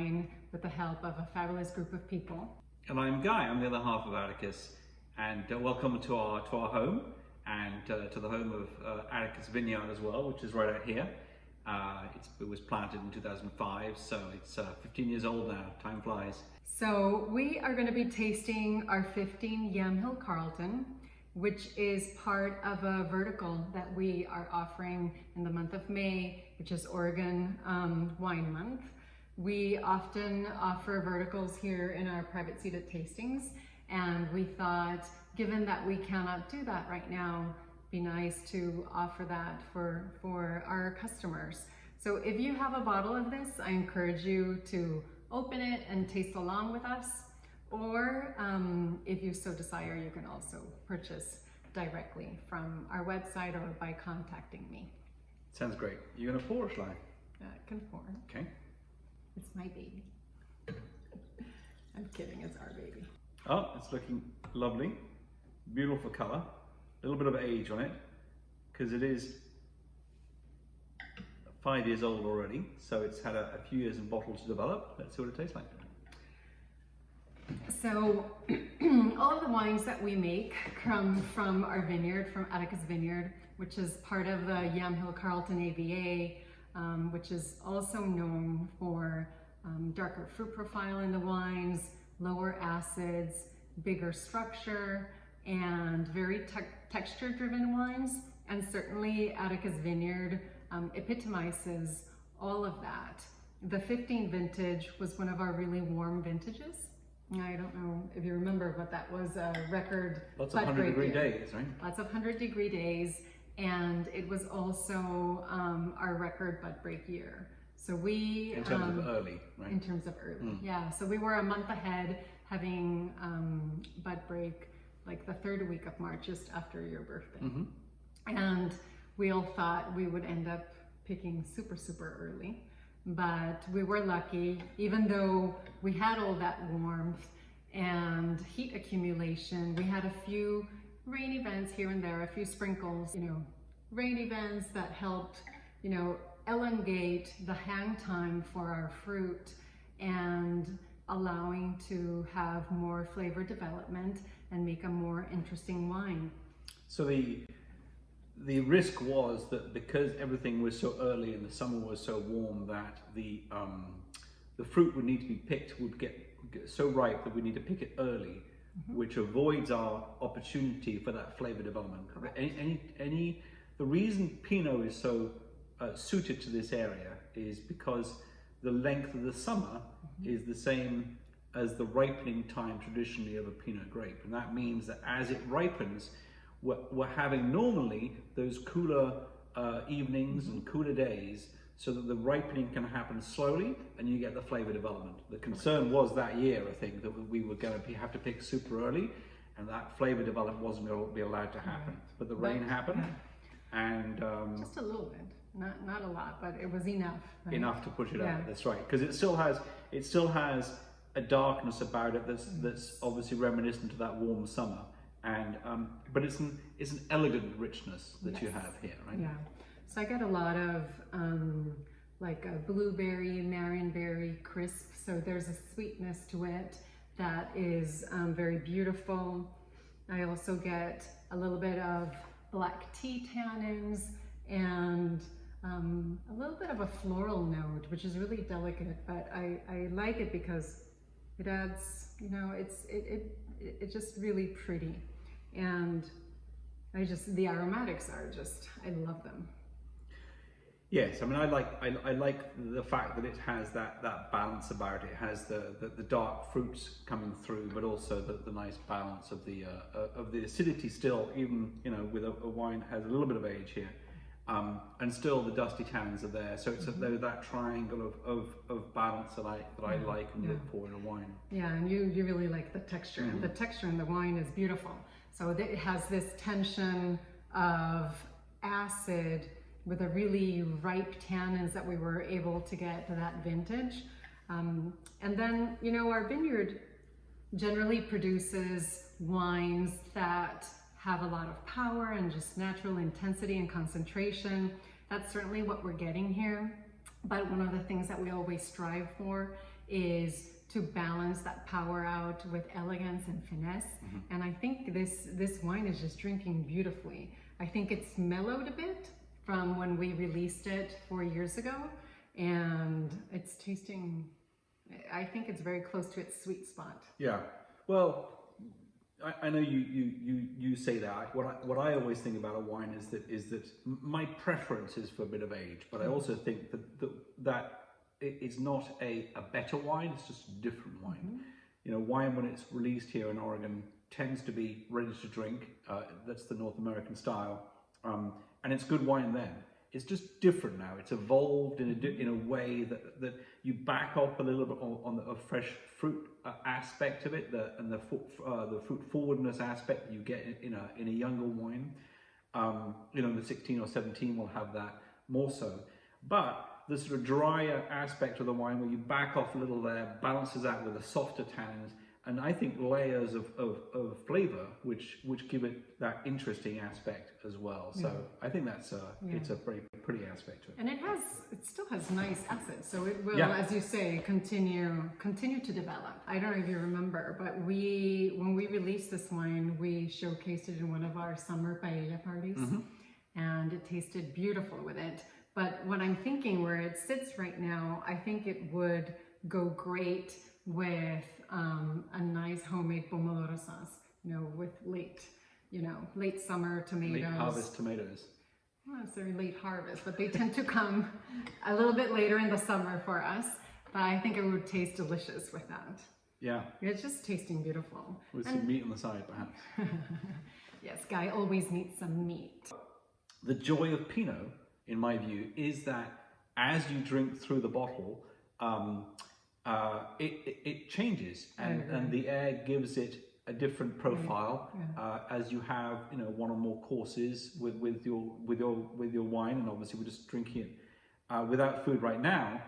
wine with the help of a fabulous group of people. And I'm Guy, I'm the other half of Atticus, and welcome to our home, and to the home of Atticus Vineyard as well, which is right out here. It was planted in 2005, so it's 15 years old now. Time flies. So we are going to be tasting our 15 Yamhill Carlton, which is part of a vertical that we are offering in the month of May, which is Oregon Wine Month. We often offer verticals here in our private seated tastings, and we thought, given that we cannot do that right now, it'd be nice to offer that for our customers. So if you have a bottle of this, I encourage you to open it and taste along with us, or if you so desire, you can also purchase directly from our website or by contacting me. Sounds great. You're gonna pour, or shall I? It can pour. Okay. It's my baby. I'm kidding, it's our baby. Oh, it's looking lovely. Beautiful color. A little bit of age on it, because it is 5 years old already, so it's had a few years in bottle to develop. Let's see what it tastes like. So all of the wines that we make come from our vineyard, from Atticus Vineyard, which is part of the Yamhill Carlton AVA, which is also known for darker fruit profile in the wines, lower acids, bigger structure, and very texture driven wines. And certainly Atticus Vineyard epitomizes all of that. The 15 vintage was one of our really warm vintages. I don't know if you remember, but that was a record. Lots of 100-degree days, right? Lots of 100-degree days, and it was also our record bud break year. So we in terms of early, right? In terms of early, yeah. So we were a month ahead, having bud break like the third week of March, just after your birthday. And we all thought we would end up picking super early, but we were lucky. Even though we had all that warmth and heat accumulation, we had a few rain events here and there, a few sprinkles, rain events that helped, elongate the hang time for our fruit and allowing to have more flavor development and make a more interesting wine. So the risk was that because everything was so early and the summer was so warm, that the fruit would need to be picked, would get so ripe that we need to pick it early, which avoids our opportunity for that flavor development. The reason Pinot is so suited to this area is because the length of the summer is the same as the ripening time traditionally of a Pinot grape, and that means that as it ripens, we're having normally those cooler evenings and cooler days, so that the ripening can happen slowly and you get the flavor development. The concern was that year, I think, that we were going to have to pick super early, and that flavor development wasn't going to be allowed to happen. But the rain happened, and just a little bit, not a lot, but it was enough. Right? Enough to push it out. That's right, because it still has a darkness about it that's obviously reminiscent of that warm summer. And but it's an elegant richness that you have here, right? Yeah. So I get a lot of like a blueberry, marionberry crisp. So there's a sweetness to it that is very beautiful. I also get a little bit of black tea tannins and a little bit of a floral note, which is really delicate. But I like it because it adds, it's just really pretty. And the aromatics are just, I love them. Yes, I mean, I like the fact that it has that balance about it. It has the dark fruits coming through, but also the nice balance of the acidity still, even with a wine has a little bit of age here, and still the dusty tannins are there. So it's that triangle of balance that I like and look for in a wine. Yeah, and you really like the texture, and the texture in the wine is beautiful. So it has this tension of acid with a really ripe tannins that we were able to get to that vintage. And then, our vineyard generally produces wines that have a lot of power and just natural intensity and concentration. That's certainly what we're getting here. But one of the things that we always strive for is to balance that power out with elegance and finesse. And I think this wine is just drinking beautifully. I think it's mellowed a bit from when we released it 4 years ago, and it's tasting, I think it's very close to its sweet spot. Yeah. Well, I know you say that. What I always think about a wine is that my preference is for a bit of age, but I also think that it's not a better wine, it's just a different wine. You know, wine when it's released here in Oregon tends to be ready to drink. That's the North American style, and it's good wine then. It's just different now. It's evolved in a way that you back off a little bit on the fresh fruit aspect of it, and the fruit forwardness aspect that you get in a younger wine. You know, the 16 or 17 will have that more so, but the sort of drier aspect of the wine where you back off a little there balances out with the softer tannins, and I think layers of flavor which give it that interesting aspect as well. So I think that's it's a very pretty aspect to it. And it still has nice acids, so it will, as you say, continue to develop. I don't know if you remember, but when we released this wine, we showcased it in one of our summer paella parties, and it tasted beautiful with it. But what I'm thinking, where it sits right now, I think it would go great with a nice homemade pomodoro sauce, you know, with late summer tomatoes. Late harvest tomatoes. Well, it's very late harvest, but they tend to come a little bit later in the summer for us. But I think it would taste delicious with that. Yeah. It's just tasting beautiful. With some meat on the side, perhaps. Yes, Guy always needs some meat. The joy of Pinot, in my view, is that as you drink through the bottle, it changes, and the air gives it a different profile as you have, you know, one or more courses with your wine, and obviously we're just drinking it without food right now.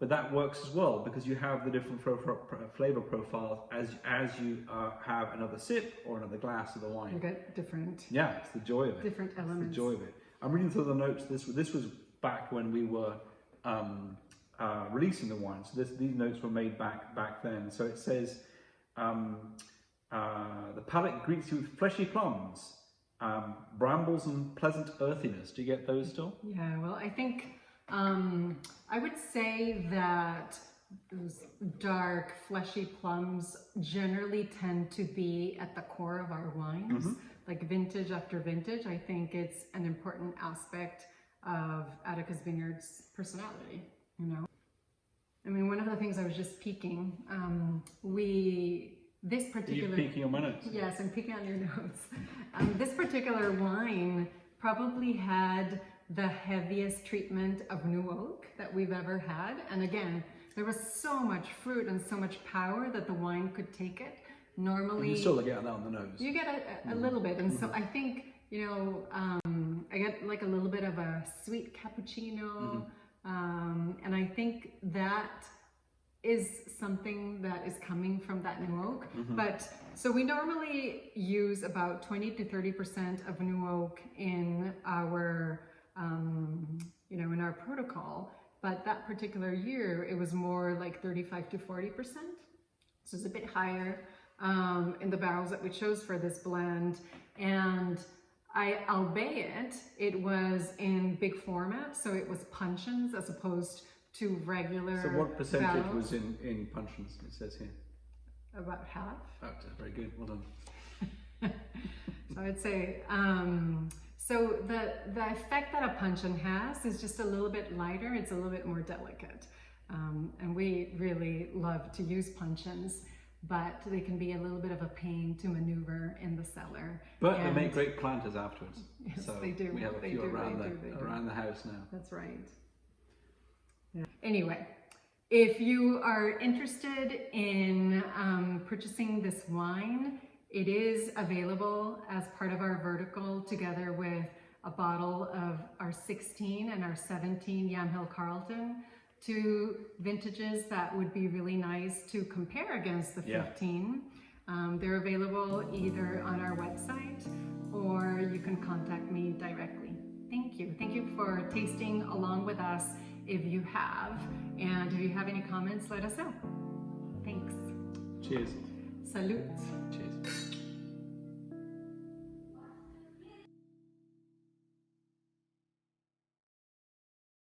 But that works as well because you have the different flavor profiles as you have another sip or another glass of the wine. You get different. Yeah, it's the joy of it. Different elements. It's the joy of it. I'm reading through the notes. This was back when we were releasing the wine. So these notes were made back then. So it says, the palate greets you with fleshy plums, brambles and pleasant earthiness. Do you get those still? Yeah, well, I think I would say that those dark, fleshy plums generally tend to be at the core of our wines. Like vintage after vintage, I think it's an important aspect of Atticus Vineyard's personality, you know. I mean, one of the things I was just peeking, this particular... Are you peeking on my notes? Yes, I'm peeking on your notes. This particular wine probably had the heaviest treatment of new oak that we've ever had. And again, there was so much fruit and so much power that the wine could take it. Normally... You still get that on the nose. You get a little bit. And so I think, you know, I get like a little bit of a sweet cappuccino. And I think that is something that is coming from that new oak. But so we normally use about 20 to 30% of new oak in our, you know, in our protocol. But that particular year, it was more like 35 to 40%. So it's a bit higher in the barrels that we chose for this blend. And albeit it was in big format, so it was puncheons as opposed to regular. So what percentage barrels. was in puncheons, it says here? About half. Oh, very good, well done. So I'd say, so the effect that a puncheon has is just a little bit lighter, it's a little bit more delicate. And we really love to use puncheons, but they can be a little bit of a pain to maneuver in the cellar. But they make great planters afterwards. Yes, so they do. We have a few around the house now. That's right. Yeah. Anyway, if you are interested in purchasing this wine, it is available as part of our vertical together with a bottle of our 16 and our 17 Yamhill Carlton. Two vintages that would be really nice to compare against the 15. They're available either on our website or you can contact me directly. Thank you. Thank you for tasting along with us if you have. And if you have any comments, let us know. Thanks. Cheers. Salute.